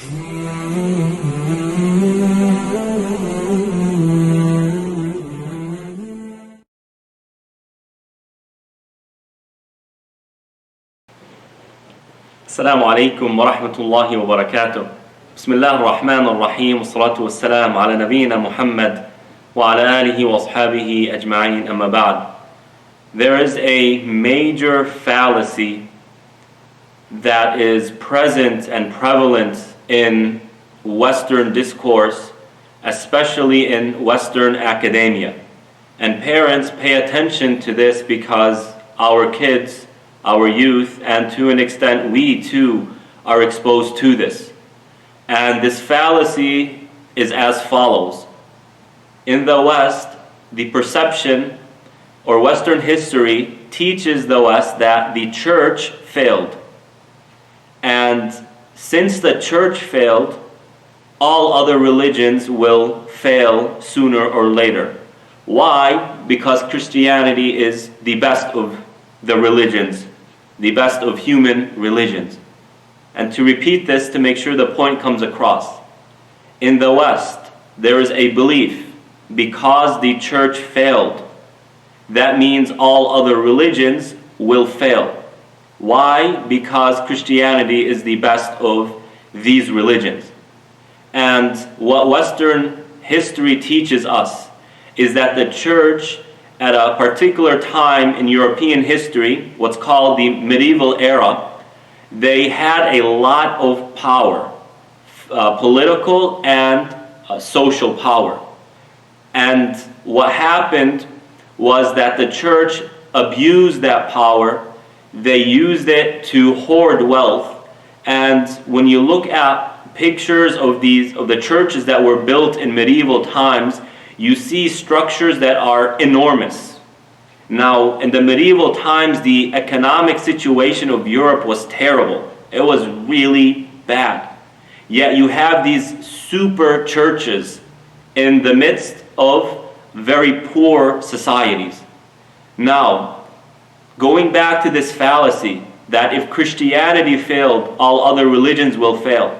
السلام عليكم ورحمة الله وبركاته. بسم الله الرحمن الرحيم والصلاة والسلام على نبينا محمد وعلى آله وأصحابه أجمعين أما بعد. There is a major fallacy that is present and prevalent in Western discourse, especially in Western academia. And parents pay attention to this because our kids, our youth, and to an extent we too are exposed to this. And this fallacy is as follows. In the West, the perception or Western history teaches the West that the church failed. And since the church failed, all other religions will fail sooner or later. Why? Because Christianity is the best of the religions, the best of human religions. And to repeat this to make sure the point comes across. In the West, there is a belief, because the church failed, that means all other religions will fail. Why? Because Christianity is the best of these religions. And what Western history teaches us is that the church, at a particular time in European history, what's called the medieval era, they had a lot of power, political and social power. And what happened was that the church abused that power. They used it to hoard wealth. And when you look at pictures of the churches that were built in medieval times, you see structures that are enormous. Now, in the medieval times, the economic situation of Europe was terrible. It was really bad. Yet you have these super churches in the midst of very poor societies. Now, going back to this fallacy that if Christianity failed, all other religions will fail.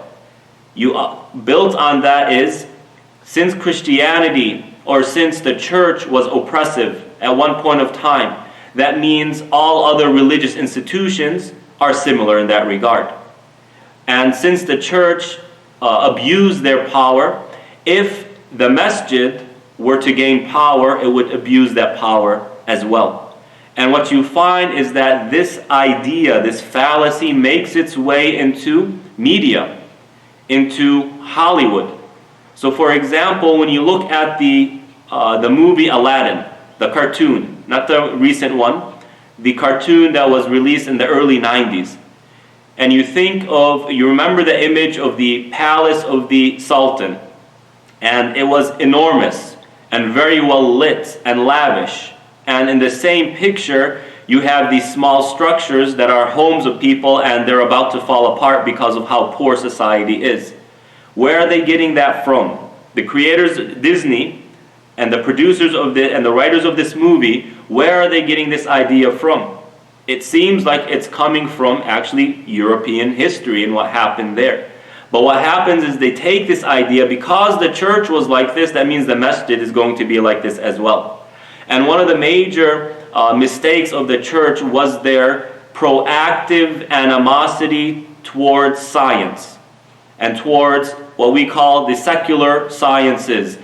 Built on that is, since Christianity or since the church was oppressive at one point of time, that means all other religious institutions are similar in that regard. And since the church abused their power, if the masjid were to gain power, it would abuse that power as well. And what you find is that this idea, this fallacy, makes its way into media, into Hollywood. So for example, when you look at the movie Aladdin, the cartoon, not the recent one, the cartoon that was released in the early 90s, and you remember the image of the palace of the Sultan, and it was enormous and very well lit and lavish. And in the same picture, you have these small structures that are homes of people, and they're about to fall apart because of how poor society is. Where are they getting that from? The creators, Disney, and the producers and the writers of this movie, where are they getting this idea from? It seems like it's coming from actually European history and what happened there. But what happens is they take this idea, because the church was like this, that means the masjid is going to be like this as well. And one of the major mistakes of the church was their proactive animosity towards science and towards what we call the secular sciences,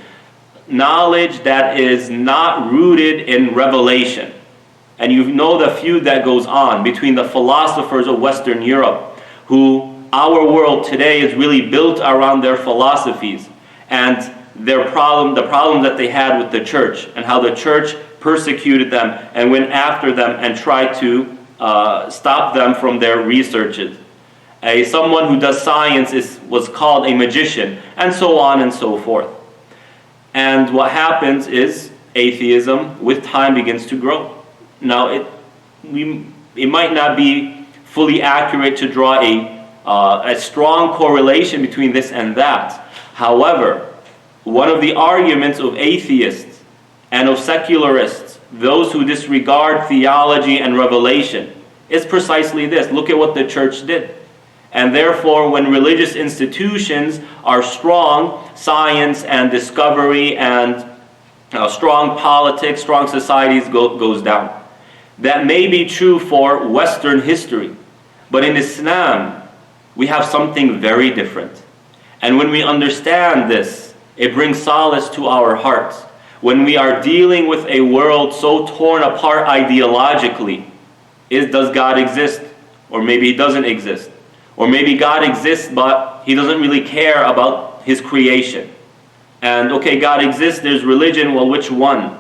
knowledge that is not rooted in revelation. And you know the feud that goes on between the philosophers of Western Europe, who our world today is really built around their philosophies and the problems that they had with the church, and how the church persecuted them and went after them and tried to stop them from their researches. Someone who does science was called a magician, and so on and so forth. And what happens is atheism with time begins to grow. Now it might not be fully accurate to draw a strong correlation between this and that. However, one of the arguments of atheists and of secularists, those who disregard theology and revelation, is precisely this. Look at what the church did. And therefore, when religious institutions are strong, science and discovery and strong politics, strong societies goes down. That may be true for Western history, but in Islam, we have something very different. And when we understand this, it brings solace to our hearts. When we are dealing with a world so torn apart ideologically, does God exist? Or maybe He doesn't exist. Or maybe God exists, but He doesn't really care about His creation. And okay, God exists, there's religion, well, which one?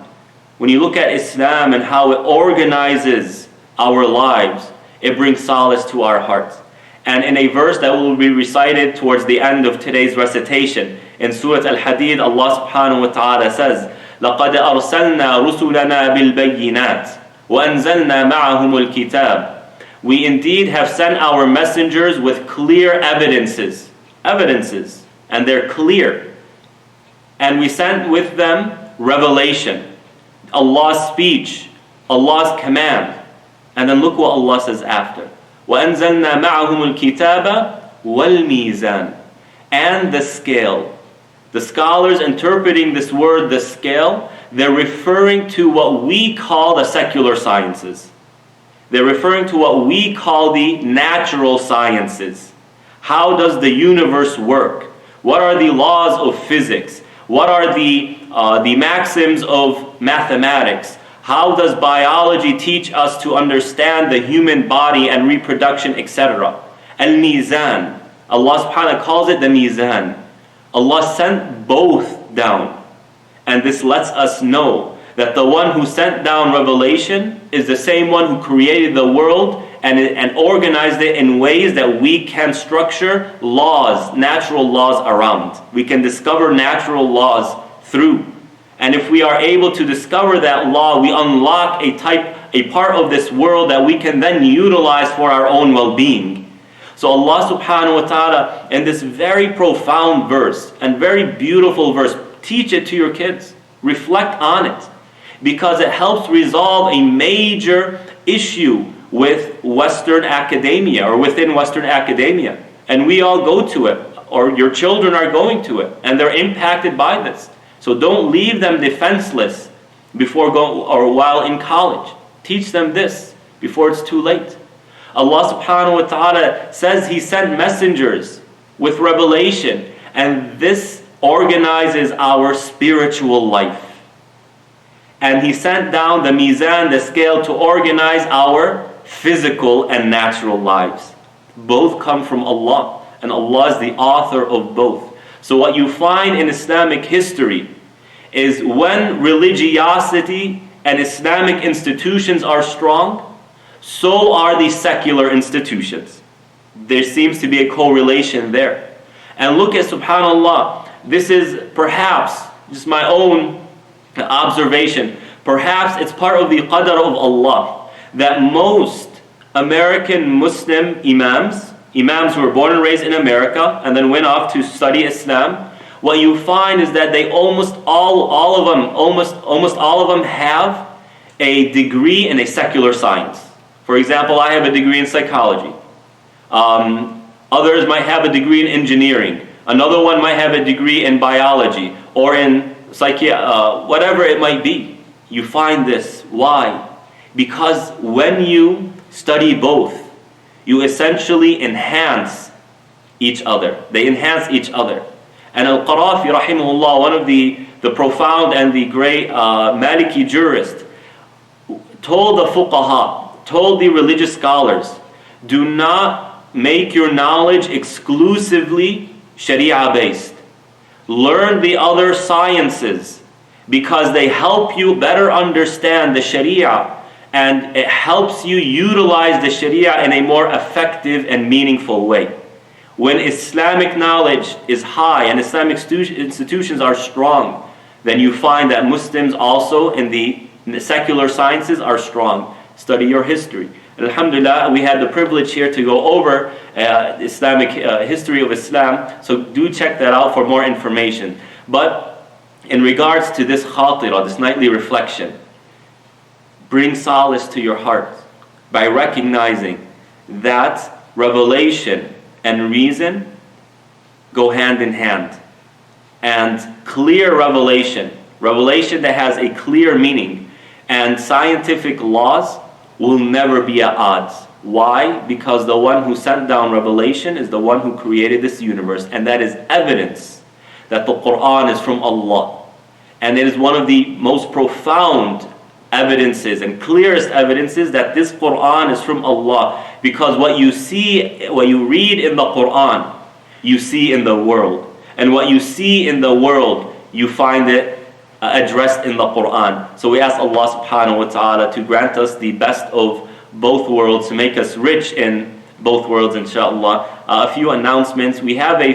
When you look at Islam and how it organizes our lives, it brings solace to our hearts. And in a verse that will be recited towards the end of today's recitation, in Surah Al-Hadid, Allah subhanahu wa ta'ala says, لَقَدْ أَرْسَلْنَا رُسُلَنَا بِالْبَيِّنَاتِ وَأَنزَلْنَا مَعَهُمُ الْكِتَابِ. We indeed have sent our messengers with clear evidences, and they're clear. And we sent with them revelation, Allah's speech, Allah's command. And then look what Allah says after. وَأَنزَلْنَا مَعَهُمُ الْكِتَابَ وَالْمِيزَانِ. And the scale. The scholars interpreting this word, the scale, they're referring to what we call the secular sciences. They're referring to what we call the natural sciences. How does the universe work? What are the laws of physics? What are the maxims of mathematics? How does biology teach us to understand the human body and reproduction, etc.? Al-Mizan. Allah subhanahu wa ta'ala calls it the Mizan. Allah sent both down. And this lets us know that the one who sent down revelation is the same one who created the world and organized it in ways that we can structure laws, natural laws around. We can discover natural laws through. And if we are able to discover that law, we unlock a part of this world that we can then utilize for our own well-being. So Allah subhanahu wa ta'ala, in this very profound verse and very beautiful verse, teach it to your kids. Reflect on it. Because it helps resolve a major issue with Western academia or within Western academia. And we all go to it, or your children are going to it, and they're impacted by this. So don't leave them defenseless while in college. Teach them this before it's too late. Allah subhanahu wa ta'ala says He sent messengers with revelation, and this organizes our spiritual life. And He sent down the mizan, the scale, to organize our physical and natural lives. Both come from Allah, and Allah is the author of both. So what you find in Islamic history is when religiosity and Islamic institutions are strong, so are the secular institutions. There seems to be a correlation there. And look at, subhanAllah, this is perhaps just my own observation. Perhaps it's part of the qadr of Allah that most American Muslim imams who were born and raised in America and then went off to study Islam, what you find is that they almost all of them have a degree in a secular science. For example, I have a degree in psychology. Others might have a degree in engineering. Another one might have a degree in biology or in whatever it might be. You find this. Why? Because when you study both, you essentially enhance each other. They enhance each other. And Al-Qarafi, rahimahullah, one of the profound and the great Maliki jurist, told the fuqaha, told the religious scholars, do not make your knowledge exclusively Sharia-based. Learn the other sciences because they help you better understand the Sharia, and it helps you utilize the Sharia in a more effective and meaningful way. When Islamic knowledge is high and Islamic institutions are strong, then you find that Muslims also in the secular sciences are strong. Study your history. And alhamdulillah, we had the privilege here to go over Islamic history of Islam, so do check that out for more information. But in regards to this khatira, this nightly reflection, bring solace to your heart by recognizing that revelation and reason go hand in hand. And clear revelation that has a clear meaning, and scientific laws will never be at odds. Why? Because the one who sent down revelation is the one who created this universe, and that is evidence that the Quran is from Allah. And it is one of the most profound evidences and clearest evidences that this Quran is from Allah, because what you read in the Quran, you see in the world. And what you see in the world, you find it addressed in the Quran. So we ask Allah subhanahu wa ta'ala to grant us the best of both worlds, to make us rich in both worlds, inshallah. A few announcements. We have a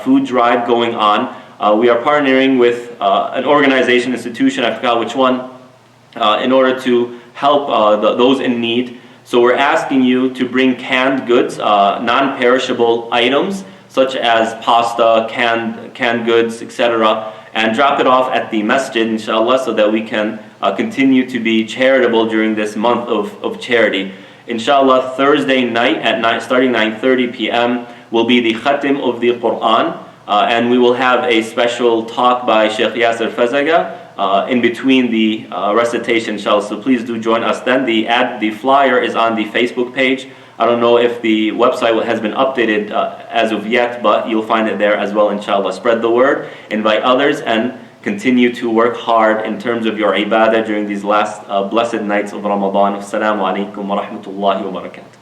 food drive going on. We are partnering with an organization, institution, I forgot which one, in order to help those in need. So we're asking you to bring canned goods, non-perishable items, such as pasta, canned goods, etc., and drop it off at the masjid, inshallah, so that we can continue to be charitable during this month of charity. Inshallah, Thursday night starting 9:30 p.m. will be the khatim of the Quran, and we will have a special talk by Sheikh Yasser Fazaga in between the recitation, inshallah. So please do join us then. The flyer is on the Facebook page. I don't know if the website has been updated as of yet, but you'll find it there as well, inshallah. Spread the word, invite others, and continue to work hard in terms of your ibadah during these last blessed nights of Ramadan. Assalamu alaikum wa rahmatullahi wa barakatuh.